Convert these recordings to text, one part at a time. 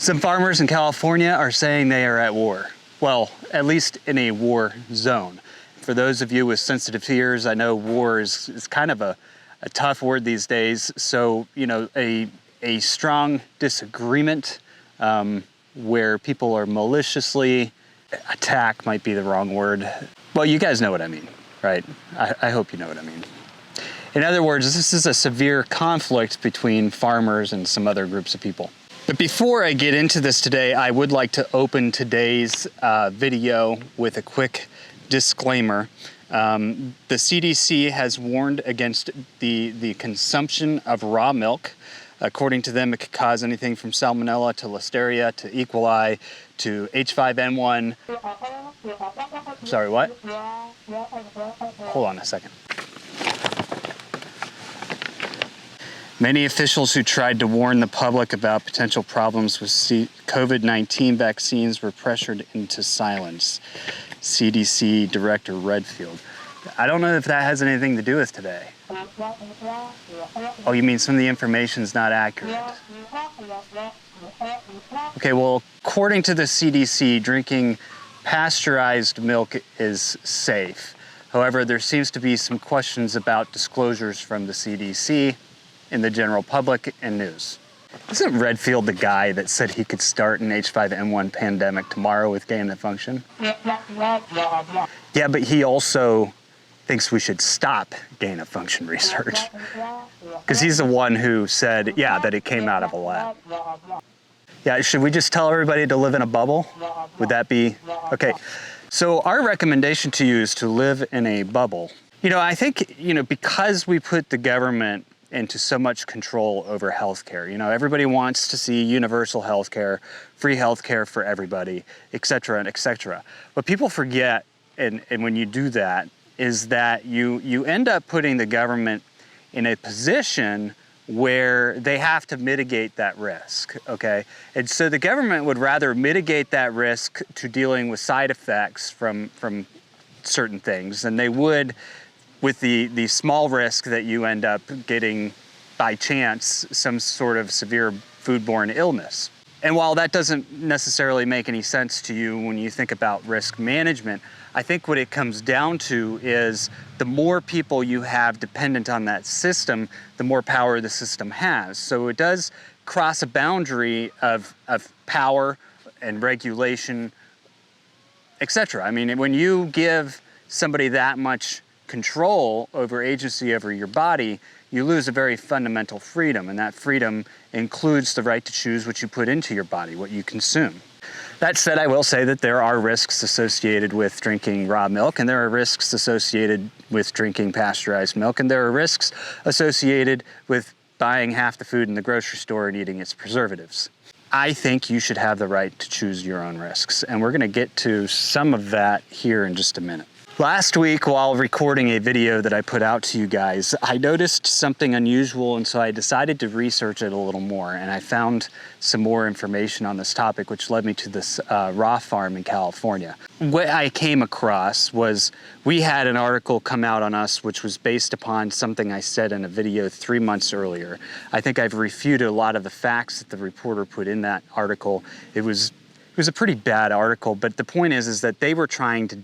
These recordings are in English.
Some farmers in California are saying they are at war. Well, at least in a war zone. For those of you with sensitive ears, I know war is kind of a tough word these days. So, you know, a strong disagreement where people are maliciously attack might be the wrong word. Well, you guys know what I mean, right? I hope you know what I mean. In other words, this is a severe conflict between farmers and some other groups of people. But before I get into this today, I would like to open today's video with a quick disclaimer. The CDC has warned against the consumption of raw milk. According to them, it could cause anything from salmonella to listeria to E. coli to H5N1. Sorry, what? Hold on a second. Many officials who tried to warn the public about potential problems with COVID-19 vaccines were pressured into silence. CDC Director Redfield. I don't know if that has anything to do with today. Oh, you mean some of the information's not accurate? Okay, well, according to the CDC, drinking pasteurized milk is safe. However, there seems to be some questions about disclosures from the CDC in the general public and news. Isn't Redfield the guy that said he could start an H5N1 pandemic tomorrow with gain of function? Yeah, but he also thinks we should stop gain of function research. Because he's the one who said, yeah, that it came out of a lab. Yeah, should we just tell everybody to live in a bubble? Would that be, okay. So our recommendation to you is to live in a bubble. You know, I think, you know, because we put the government into so much control over healthcare. You know, everybody wants to see universal healthcare, free healthcare for everybody, et cetera, and et cetera. What people forget, and when you do that, is that you end up putting the government in a position where they have to mitigate that risk, okay? And so the government would rather mitigate that risk to dealing with side effects from certain things than they would with the small risk that you end up getting by chance some sort of severe foodborne illness. And while that doesn't necessarily make any sense to you when you think about risk management, I think what it comes down to is the more people you have dependent on that system, the more power the system has. So it does cross a boundary of power and regulation, etc. I mean, when you give somebody that much control over agency over your body, you lose a very fundamental freedom, and that freedom includes the right to choose what you put into your body, what you consume. That said, I will say that there are risks associated with drinking raw milk, and there are risks associated with drinking pasteurized milk, and there are risks associated with buying half the food in the grocery store and eating its preservatives. I think you should have the right to choose your own risks, and we're going to get to some of that here in just a minute. Last week, while recording a video that I put out to you guys, I noticed something unusual, and so I decided to research it a little more, and I found some more information on this topic, which led me to this raw farm in California. What I came across was we had an article come out on us which was based upon something I said in a video 3 months earlier. I think I've refuted a lot of the facts that the reporter put in that article. It was a pretty bad article, but the point is that they were trying to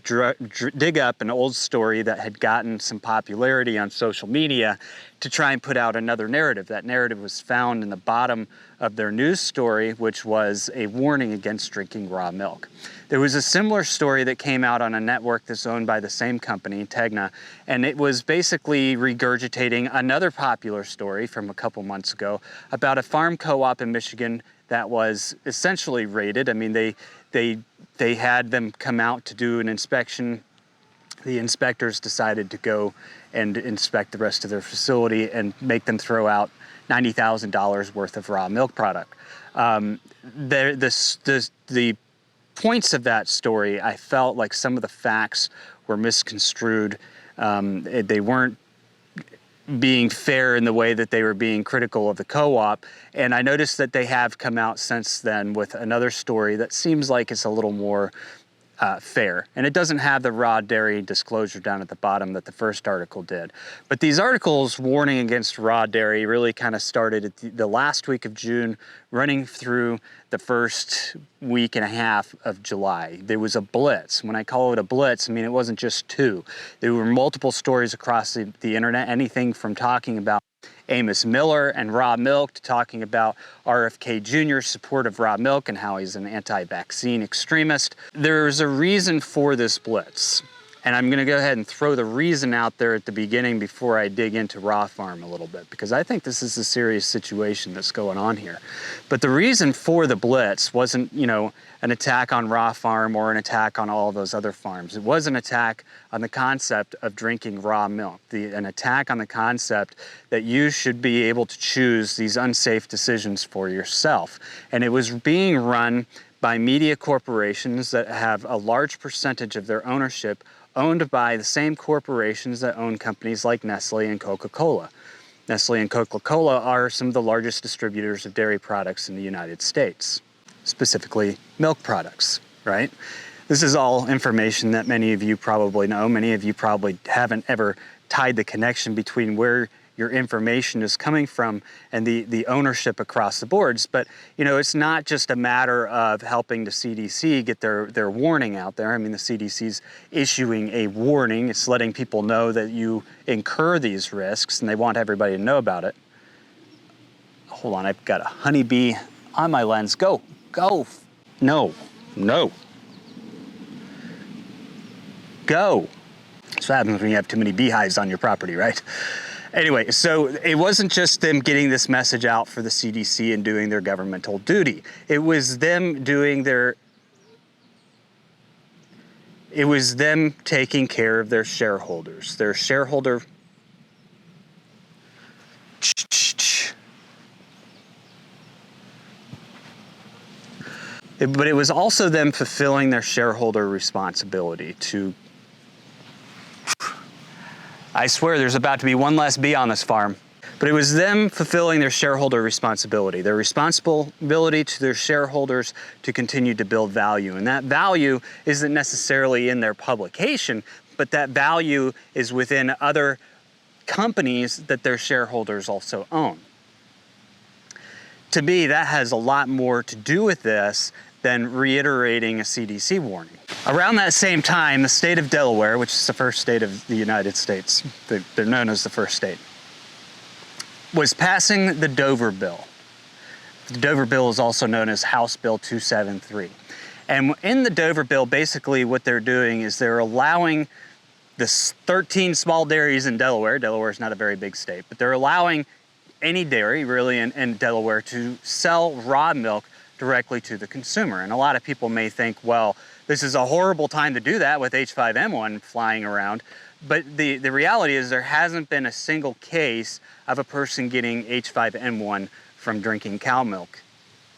dig up an old story that had gotten some popularity on social media to try and put out another narrative. That narrative was found in the bottom of their news story, which was a warning against drinking raw milk. There was a similar story that came out on a network that's owned by the same company, Tegna, and it was basically regurgitating another popular story from a couple months ago about a farm co-op in Michigan that was essentially raided. I mean, they had them come out to do an inspection. The inspectors decided to go and inspect the rest of their facility and make them throw out $90,000 worth of raw milk product. The points of that story, I felt like some of the facts were misconstrued. They weren't being fair in the way that they were being critical of the co-op. And I noticed that they have come out since then with another story that seems like it's a little more fair. And it doesn't have the raw dairy disclosure down at the bottom that the first article did. But these articles warning against raw dairy really kind of started at the last week of June, running through the first week and a half of July. There was a blitz. When I call it a blitz, I mean, it wasn't just two. There were multiple stories across the internet, anything from talking about Amos Miller and raw milk to talking about RFK Jr.'s support of raw milk and how he's an anti-vaccine extremist. There's a reason for this blitz. And I'm gonna go ahead and throw the reason out there at the beginning before I dig into Raw Farm a little bit, because I think this is a serious situation that's going on here. But the reason for the blitz wasn't, an attack on Raw Farm or an attack on all those other farms. It was an attack on the concept of drinking raw milk, an attack on the concept that you should be able to choose these unsafe decisions for yourself. And it was being run by media corporations that have a large percentage of their ownership owned by the same corporations that own companies like Nestle and Coca-Cola. Nestle and Coca-Cola are some of the largest distributors of dairy products in the United States, specifically milk products, right? This is all information that many of you probably know. Many of you probably haven't ever tied the connection between where your information is coming from and the ownership across the boards. But it's not just a matter of helping the CDC get their warning out there. I mean, the CDC's issuing a warning. It's letting people know that you incur these risks, and they want everybody to know about it. Hold on, I've got a honeybee on my lens. Go. No. Go. That's what happens when you have too many beehives on your property, right? Anyway, so it wasn't just them getting this message out for the CDC and doing their governmental duty. It was them taking care of their shareholders. Their shareholder... But it was also them fulfilling their shareholder responsibility to... I swear there's about to be one less bee on this farm. But it was them fulfilling their shareholder responsibility, their responsibility to their shareholders to continue to build value. And that value isn't necessarily in their publication, but that value is within other companies that their shareholders also own. To me, that has a lot more to do with this than reiterating a CDC warning. Around that same time, the state of Delaware, which is the first state of the United States, they're known as the first state, was passing the Dover Bill. The Dover Bill is also known as House Bill 273. And in the Dover Bill, basically what they're doing is they're allowing the 13 small dairies in Delaware. Delaware is not a very big state, but they're allowing any dairy really in Delaware to sell raw milk directly to the consumer. And a lot of people may think, well, this is a horrible time to do that with H5N1 flying around. But the reality is there hasn't been a single case of a person getting H5N1 from drinking cow milk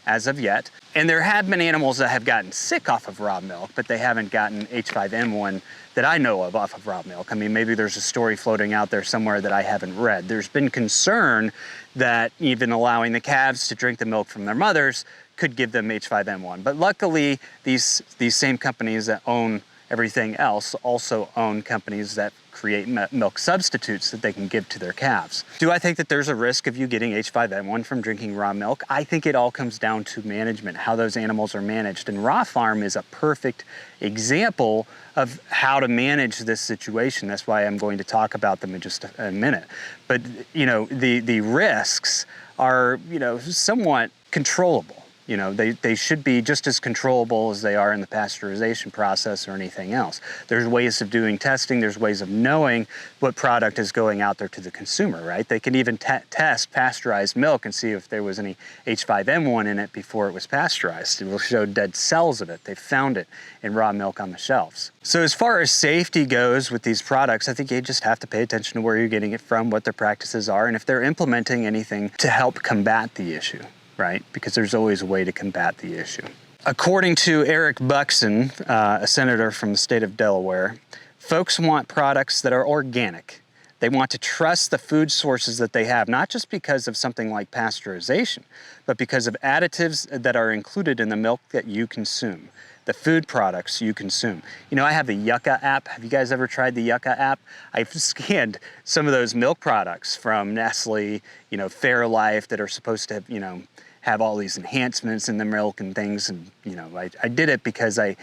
as of yet. And there have been animals that have gotten sick off of raw milk, but they haven't gotten H5N1 that I know of off of raw milk. I mean, maybe there's a story floating out there somewhere that I haven't read. There's been concern that even allowing the calves to drink the milk from their mothers could give them H5N1. But luckily, these same companies that own everything else also own companies that create milk substitutes that they can give to their calves. Do I think that there's a risk of you getting H5N1 from drinking raw milk? I think it all comes down to management, how those animals are managed. And Raw Farm is a perfect example of how to manage this situation. That's why I'm going to talk about them in just a minute. But, the risks are, somewhat controllable. They should be just as controllable as they are in the pasteurization process or anything else. There's ways of doing testing. There's ways of knowing what product is going out there to the consumer, right? They can even test pasteurized milk and see if there was any H5N1 in it before it was pasteurized. It will show dead cells of it. They found it in raw milk on the shelves. So as far as safety goes with these products, I think you just have to pay attention to where you're getting it from, what their practices are, and if they're implementing anything to help combat the issue. Right? Because there's always a way to combat the issue. According to Eric Buxton, a senator from the state of Delaware, folks want products that are organic. They want to trust the food sources that they have, not just because of something like pasteurization, but because of additives that are included in the milk that you consume. the food products you consume. You know, I have the Yucca app. Have you guys ever tried the Yucca app? I've scanned some of those milk products from Nestle, you know, Fairlife, that are supposed to, you know, have all these enhancements in the milk and things. And, you know, I did it because I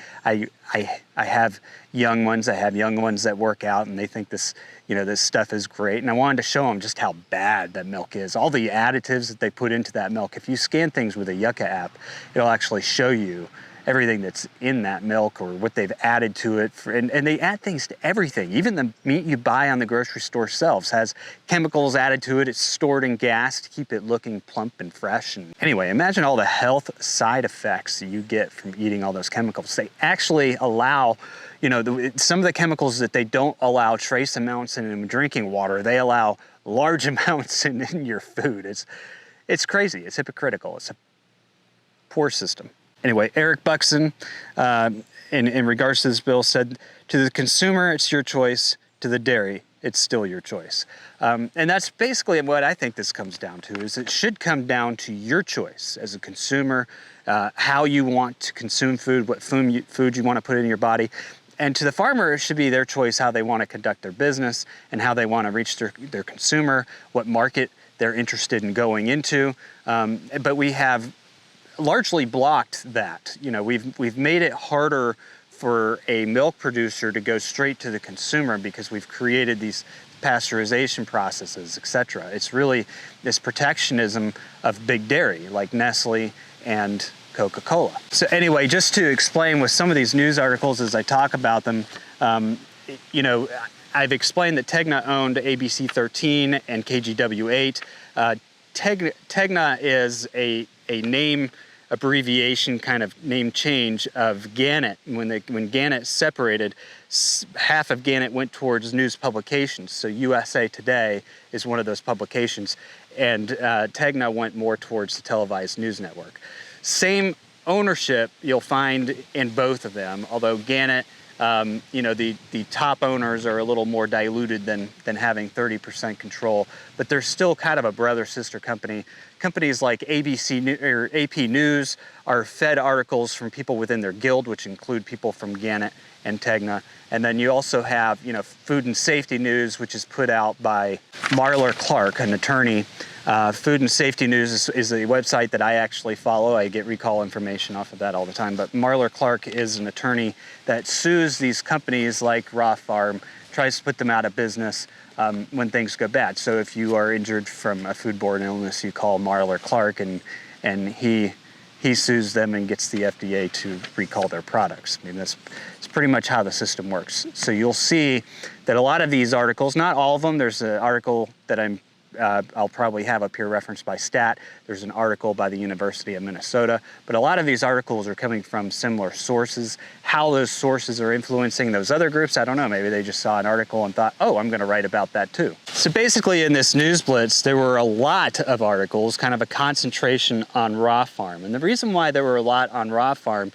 have young ones. I have young ones that work out, and they think this, you know, this stuff is great. And I wanted to show them just how bad that milk is. All the additives that they put into that milk. If you scan things with a Yucca app, it'll actually show you everything that's in that milk or what they've added to it. And they add things to everything. Even the meat you buy on the grocery store shelves has chemicals added to it. It's stored in gas to keep it looking plump and fresh. And anyway, imagine all the health side effects you get from eating all those chemicals. They actually allow, you know, some of the chemicals that they don't allow trace amounts in drinking water, they allow large amounts in your food. It's crazy. It's hypocritical. It's a poor system. Anyway, Eric Buxton, in regards to this bill, said, to the consumer, it's your choice. To the dairy, it's still your choice. And that's basically what I think this comes down to, is it should come down to your choice as a consumer, how you want to consume food, what food you want to put in your body. And to the farmer, it should be their choice how they want to conduct their business and how they want to reach their consumer, what market they're interested in going into. But we have largely blocked that. You know, we've made it harder for a milk producer to go straight to the consumer because we've created these pasteurization processes, etc. It's really this protectionism of big dairy like Nestle and Coca-Cola. So anyway, just to explain with some of these news articles as I talk about them, you know, I've explained that Tegna owned ABC 13 and KGW 8. Tegna is a name abbreviation, kind of name change of Gannett. When Gannett separated, half of Gannett went towards news publications. So USA Today is one of those publications, and Tegna went more towards the televised news network. Same ownership you'll find in both of them, although Gannett, you know, the top owners are a little more diluted than having 30% control, but they're still kind of a brother-sister company. Companies like ABC or AP News are fed articles from people within their guild, which include people from Gannett and Tegna. And then you also have, you know, Food and Safety News, which is put out by Marler Clark, an attorney. Food and Safety News is a website that I actually follow. I get recall information off of that all the time. But Marler Clark is an attorney that sues these companies like Raw Farm, tries to put them out of business when things go bad. So if you are injured from a foodborne illness, you call Marler Clark, and he sues them and gets the FDA to recall their products. I mean, that's pretty much how the system works. So you'll see that a lot of these articles, not all of them, there's an article that I'll probably have up here referenced by STAT. There's an article by the University of Minnesota, but a lot of these articles are coming from similar sources. How those sources are influencing those other groups, I don't know. Maybe they just saw an article and thought, oh, I'm going to write about that too. So basically in this news blitz, there were a lot of articles, kind of a concentration on Raw Farm. And the reason why there were a lot on Raw Farm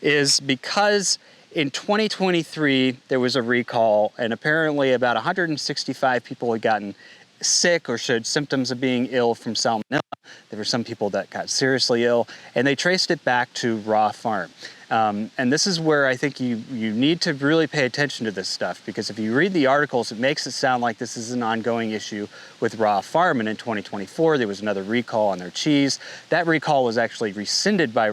is because in 2023, there was a recall, and apparently about 165 people had gotten sick or showed symptoms of being ill from salmonella. There were some people that got seriously ill, and they traced it back to Raw Farm. And this is where I think you need to really pay attention to this stuff, because if you read the articles, it makes it sound like this is an ongoing issue with Raw Farm. And in 2024, there was another recall on their cheese. That recall was actually rescinded by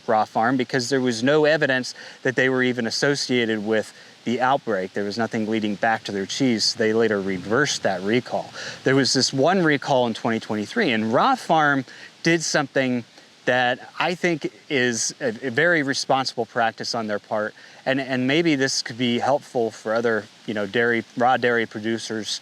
Raw Farm because there was no evidence that they were even associated with the outbreak. There was nothing leading back to their cheese. They later reversed that recall. There was this one recall in 2023, and Raw Farm did something that I think is a very responsible practice on their part, and maybe this could be helpful for other, you know, raw dairy producers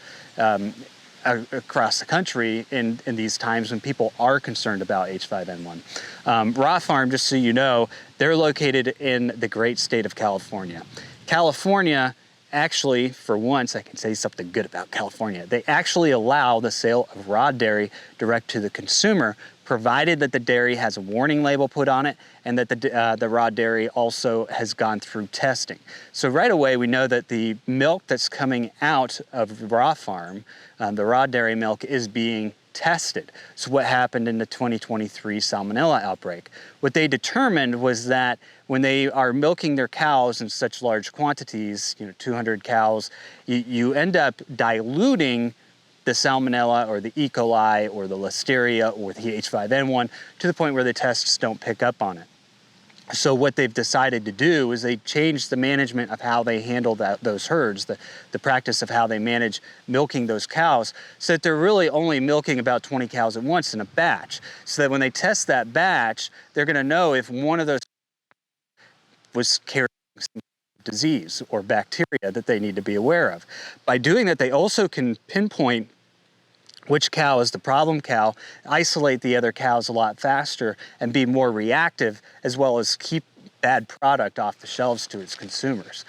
across the country in these times when people are concerned about H5N1. Raw Farm, just so you know, they're located in the great state of California. California, actually, for once, I can say something good about California. They actually allow the sale of raw dairy direct to the consumer, provided that the dairy has a warning label put on it and that the raw dairy also has gone through testing. So right away, we know that the milk that's coming out of Raw Farm, the raw dairy milk, is being tested. So what happened in the 2023 Salmonella outbreak? What they determined was that when they are milking their cows in such large quantities, 200 cows, you end up diluting the Salmonella or the E. coli or the Listeria or the H5N1 to the point where the tests don't pick up on it. So what they've decided to do is they changed the management of how they handle those herds, the practice of how they manage milking those cows, so that they're really only milking about 20 cows at once in a batch. So that when they test that batch, they're gonna know if one of those was carrying some disease or bacteria that they need to be aware of. By doing that, they also can pinpoint which cow is the problem cow, isolate the other cows a lot faster, and be more reactive, as well as keep bad product off the shelves to its consumers.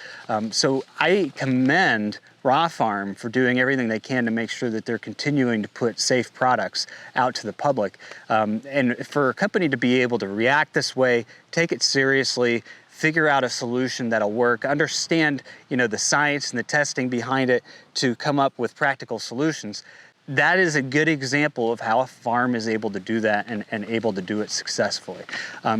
So I commend Raw Farm for doing everything they can to make sure that they're continuing to put safe products out to the public. And for a company to be able to react this way, take it seriously, figure out a solution that'll work, understand the science and the testing behind it to come up with practical solutions. That is a good example of how a farm is able to do that and able to do it successfully.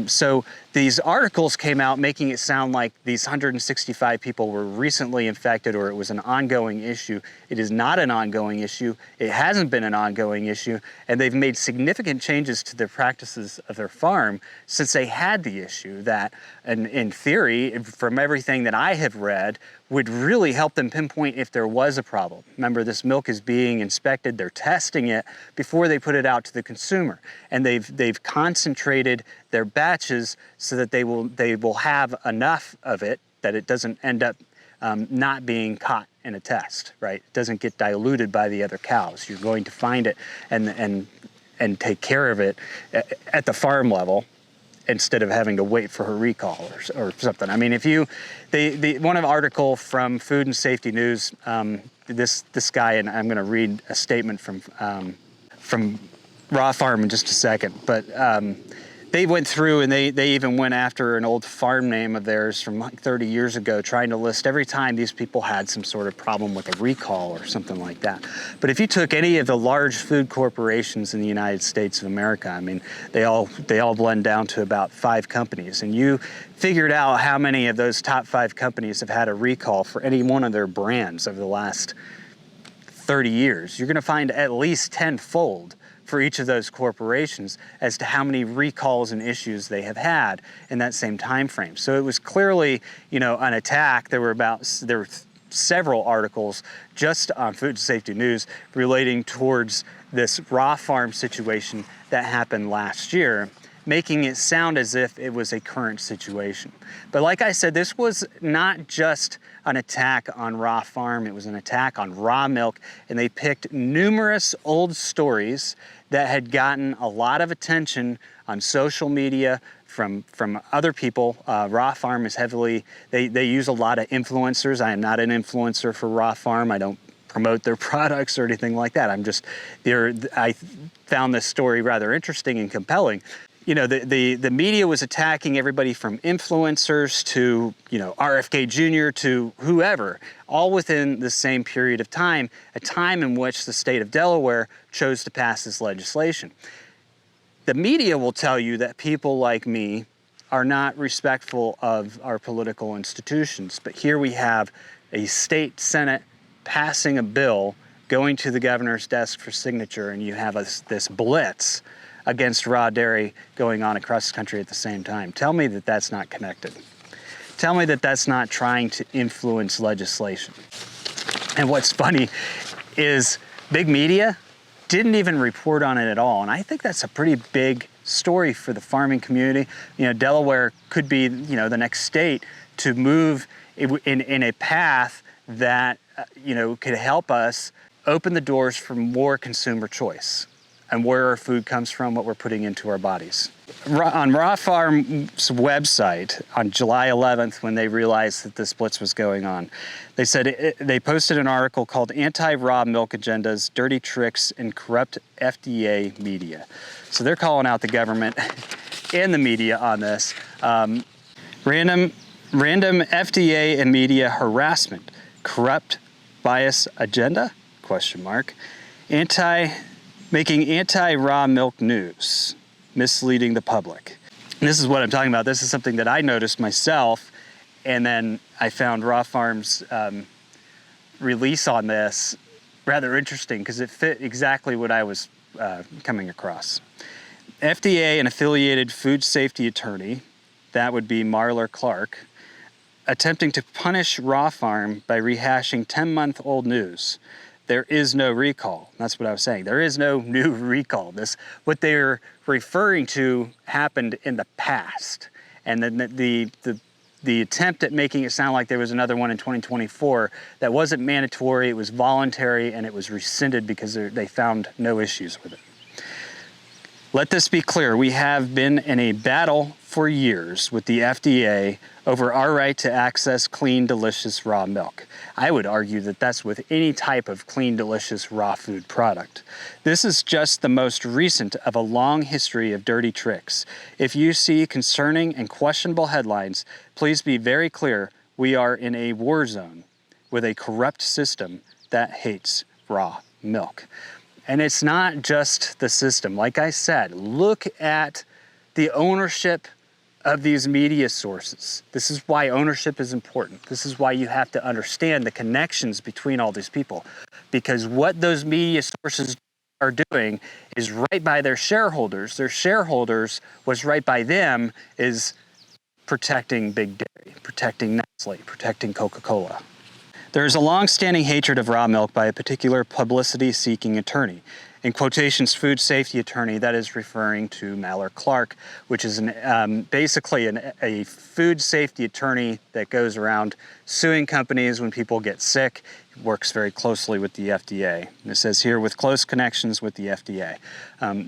So these articles came out making it sound like these 165 people were recently infected or it was an ongoing issue. It is not an ongoing issue. It hasn't been an ongoing issue, and they've made significant changes to their practices of their farm since they had the issue that, in theory, from everything that I have read, would really help them pinpoint if there was a problem. Remember, this milk is being inspected, they're testing it before they put it out to the consumer. And they've concentrated their batches so that they will have enough of it that it doesn't end up not being caught in a test, right? It doesn't get diluted by the other cows. You're going to find it and take care of it at the farm level, instead of having to wait for her recall or something. I mean, one of the article from Food and Safety News, this guy, and I'm gonna read a statement from Raw Farm in just a second, but they went through and they even went after an old farm name of theirs from like 30 years ago, trying to list every time these people had some sort of problem with a recall or something like that. But if you took any of the large food corporations in the United States of America, I mean, they all blend down to about 5 companies, and you figured out how many of those top 5 companies have had a recall for any one of their brands over the last 30 years, you're gonna find at least tenfold for each of those corporations as to how many recalls and issues they have had in that same time frame. So it was clearly, an attack. There were several articles just on Food and Safety News relating towards this Raw Farm situation that happened last year, making it sound as if it was a current situation. But like I said, this was not just an attack on Raw Farm, it was an attack on raw milk, and they picked numerous old stories that had gotten a lot of attention on social media from other people. Raw Farm is heavily, they use a lot of influencers. I am not an influencer for Raw Farm. I don't promote their products or anything like that. I found this story rather interesting and compelling. The media was attacking everybody from influencers to, RFK Jr. to whoever, all within the same period of time, a time in which the state of Delaware chose to pass this legislation. The media will tell you that people like me are not respectful of our political institutions, but here we have a state senate passing a bill, going to the governor's desk for signature, and you have this blitz against raw dairy going on across the country at the same time. Tell me that that's not connected. Tell me that that's not trying to influence legislation. And what's funny is big media didn't even report on it at all. And I think that's a pretty big story for the farming community. Delaware could be, the next state to move in a path that, could help us open the doors for more consumer choice and where our food comes from, what we're putting into our bodies. On Raw Farm's website, on July 11th, when they realized that this blitz was going on, they said they posted an article called Anti-Raw Milk Agendas, Dirty Tricks, and Corrupt FDA Media. So they're calling out the government and the media on this. Random FDA and media harassment, corrupt bias agenda, ? Making anti-raw milk news, misleading the public. And this is what I'm talking about. This is something that I noticed myself, and then I found Raw Farms' release on this rather interesting because it fit exactly what I was coming across. FDA and affiliated food safety attorney, that would be Marler Clark, attempting to punish Raw Farm by rehashing 10-month-old news. There is no recall. That's what I was saying. There is no new recall. What they're referring to happened in the past. And then the attempt at making it sound like there was another one in 2024, that wasn't mandatory, it was voluntary, and it was rescinded because they found no issues with it. Let this be clear, we have been in a battle for years with the FDA over our right to access clean, delicious raw milk. I would argue that that's with any type of clean, delicious raw food product. This is just the most recent of a long history of dirty tricks. If you see concerning and questionable headlines, please be very clear, we are in a war zone with a corrupt system that hates raw milk. And it's not just the system. Like I said, look at the ownership of these media sources. This is why ownership is important. This is why you have to understand the connections between all these people. Because what those media sources are doing is right by their shareholders. Their shareholders, what's right by them is protecting Big Dairy, protecting Nestle, protecting Coca-Cola. There is a long-standing hatred of raw milk by a particular publicity-seeking attorney. In quotations, food safety attorney, that is referring to Marler Clark, which is basically a food safety attorney that goes around suing companies when people get sick. He works very closely with the FDA. And it says here, with close connections with the FDA.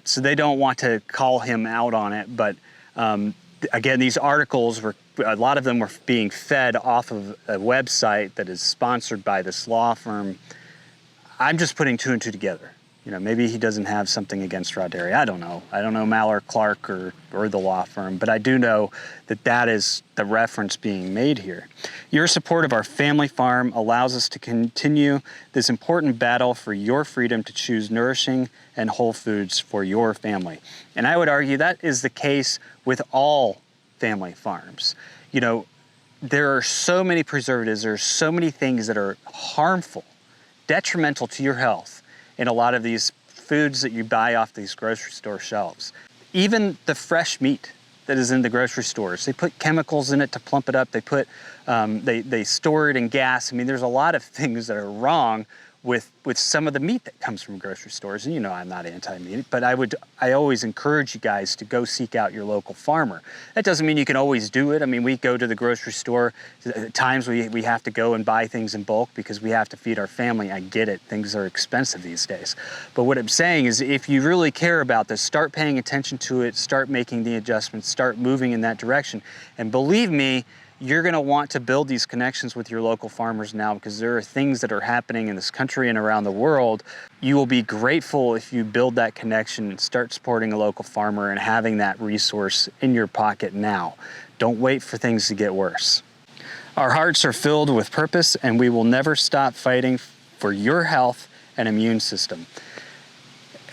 So they don't want to call him out on it, but again, these articles a lot of them were being fed off of a website that is sponsored by this law firm. I'm just putting two and two together. You know, maybe he doesn't have something against raw dairy. I don't know. I don't know Marler Clark or the law firm, but I do know that that is the reference being made here. Your support of our family farm allows us to continue this important battle for your freedom to choose nourishing and whole foods for your family. And I would argue that is the case with all family farms. You know, there are so many preservatives, there are so many things that are harmful, detrimental to your health in a lot of these foods that you buy off these grocery store shelves. Even the fresh meat that is in the grocery stores, they put chemicals in it to plump it up. They put, they store it in gas. I mean, there's a lot of things that are wrong with some of the meat that comes from grocery stores. And you know I'm not anti-meat, but I always encourage you guys to go seek out your local farmer. That doesn't mean you can always do it. I mean, we go to the grocery store, at times we have to go and buy things in bulk because we have to feed our family. I get it, things are expensive these days. But what I'm saying is if you really care about this, start paying attention to it, start making the adjustments, start moving in that direction. And believe me, you're gonna want to build these connections with your local farmers now because there are things that are happening in this country and around the world. You will be grateful if you build that connection and start supporting a local farmer and having that resource in your pocket now. Don't wait for things to get worse. Our hearts are filled with purpose and we will never stop fighting for your health and immune system.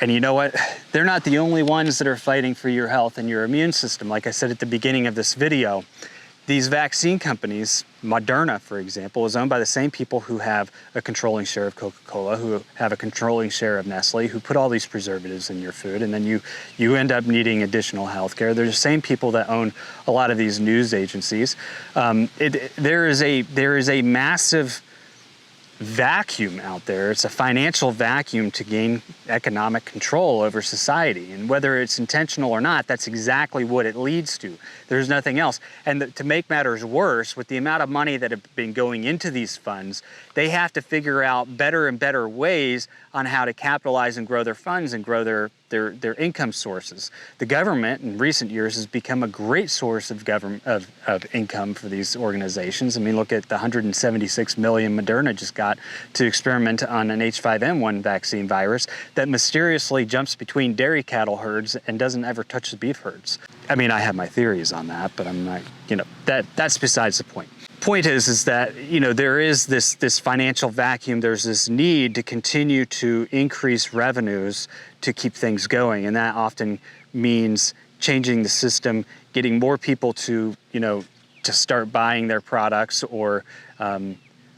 And you know what? They're not the only ones that are fighting for your health and your immune system. Like I said at the beginning of this video, these vaccine companies, Moderna, for example, is owned by the same people who have a controlling share of Coca-Cola, who have a controlling share of Nestle, who put all these preservatives in your food, and then you end up needing additional health care. They're the same people that own a lot of these news agencies. There is a massive vacuum out there. It's a financial vacuum to gain economic control over society. And whether it's intentional or not, that's exactly what it leads to. There's nothing else. And to make matters worse, with the amount of money that have been going into these funds, they have to figure out better and better ways on how to capitalize and grow their funds and grow their income sources. The government in recent years has become a great source of income for these organizations. I mean, look at the $176 million Moderna just got to experiment on an H5N1 vaccine virus that mysteriously jumps between dairy cattle herds and doesn't ever touch the beef herds. I mean, I have my theories on that, but I'm not, you know, that's besides the point. point is that, you know, there is this financial vacuum. There's this need to continue to increase revenues to keep things going, and that often means changing the system, getting more people to, you know, to start buying their products, or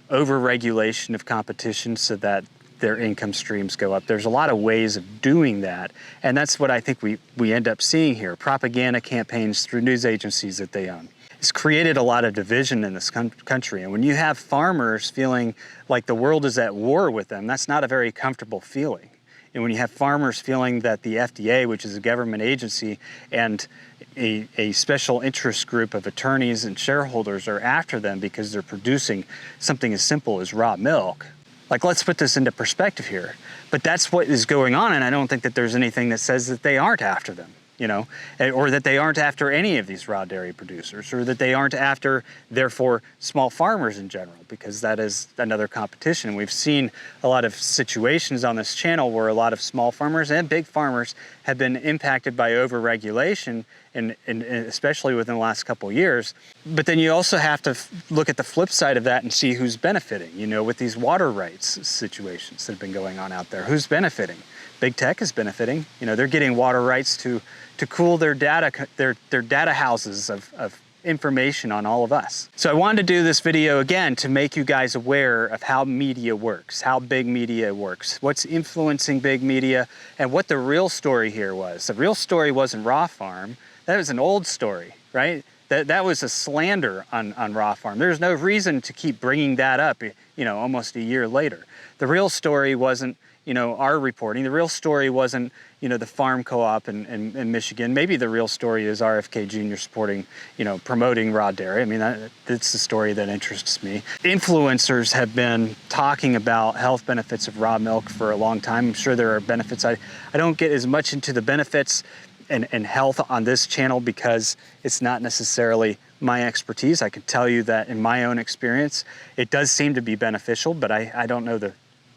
over-regulation of competition so that their income streams go up. There's a lot of ways of doing that, and that's what I think we end up seeing here. Propaganda campaigns through news agencies that they own. It's created a lot of division in this country, and when you have farmers feeling like the world is at war with them, that's not a very comfortable feeling. And when you have farmers feeling that the FDA, which is a government agency, and a special interest group of attorneys and shareholders are after them because they're producing something as simple as raw milk, like, let's put this into perspective here. But that's what is going on, and I don't think that there's anything that says that they aren't after them, you know, or that they aren't after any of these raw dairy producers, or that they aren't after, therefore, small farmers in general, because that is another competition. We've seen a lot of situations on this channel where a lot of small farmers and big farmers have been impacted by over-regulation, and especially within the last couple of years. But then you also have to look at the flip side of that and see who's benefiting, you know, with these water rights situations that have been going on out there. Who's benefiting? Big tech is benefiting. You know, they're getting water rights to cool their data houses of information on all of us. So I wanted to do this video again to make you guys aware of how media works, how big media works, what's influencing big media, and what the real story here was. The real story wasn't Raw Farm. That was an old story, right? That was a slander on Raw Farm. There's no reason to keep bringing that up, you know, almost a year later. The real story wasn't, you know, our reporting. The real story wasn't, you know, the farm co-op in Michigan. Maybe the real story is RFK Jr. supporting, you know, promoting raw dairy. I mean, that's the story that interests me. Influencers have been talking about health benefits of raw milk for a long time. I'm sure there are benefits. I don't get as much into the benefits and health on this channel because it's not necessarily my expertise. I can tell you that in my own experience, it does seem to be beneficial, but I don't know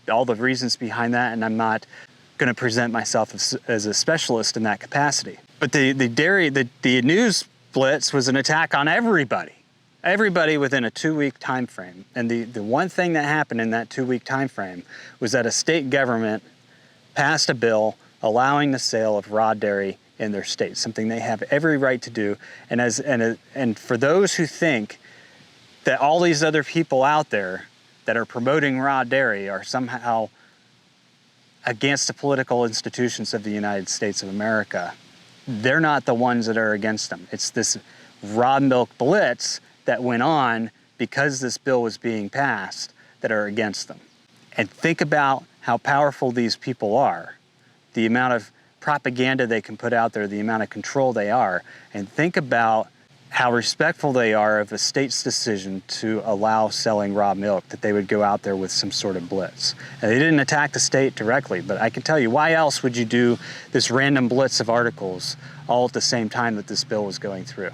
all the reasons behind that, and I'm not going to present myself as a specialist in that capacity. But the news blitz was an attack on everybody within a 2-week time frame. And the one thing that happened in that 2-week time frame was that a state government passed a bill allowing the sale of raw dairy in their state, something they have every right to do. And for those who think that all these other people out there that are promoting raw dairy are somehow against the political institutions of the United States of America, they're not the ones that are against them. It's this raw milk blitz that went on because this bill was being passed that are against them. And think about how powerful these people are, the amount of propaganda they can put out there, the amount of control they are, and think about how respectful they are of the state's decision to allow selling raw milk, that they would go out there with some sort of blitz. And they didn't attack the state directly, but I can tell you, why else would you do this random blitz of articles all at the same time that this bill was going through?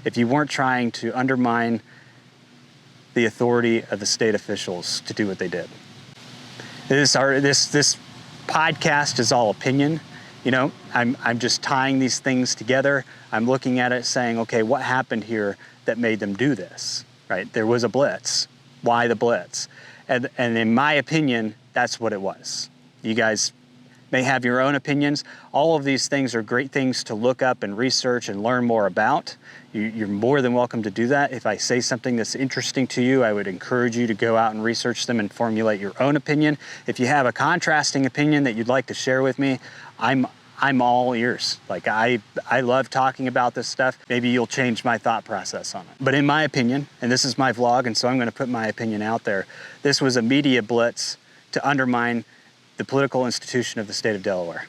If you weren't trying to undermine the authority of the state officials to do what they did. This podcast is all opinion. You know, I'm just tying these things together. I'm looking at it saying, okay, what happened here that made them do this, right? There was a blitz. Why the blitz? And in my opinion, that's what it was. You guys may have your own opinions. All of these things are great things to look up and research and learn more about. You're more than welcome to do that. If I say something that's interesting to you, I would encourage you to go out and research them and formulate your own opinion. If you have a contrasting opinion that you'd like to share with me, I'm all ears. Like, I love talking about this stuff. Maybe you'll change my thought process on it. But in my opinion, and this is my vlog, and so I'm going to put my opinion out there, this was a media blitz to undermine the political institution of the state of Delaware.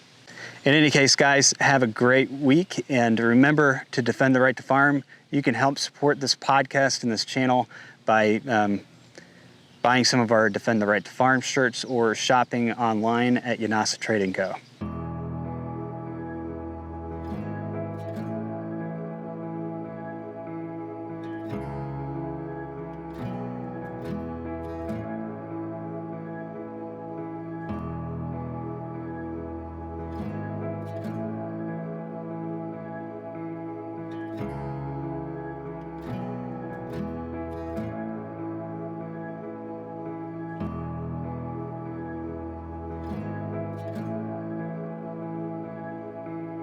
In any case, guys, have a great week, and remember to defend the right to farm. You can help support this podcast and this channel by buying some of our Defend the Right to Farm shirts or shopping online at Yanasa Trade & Co.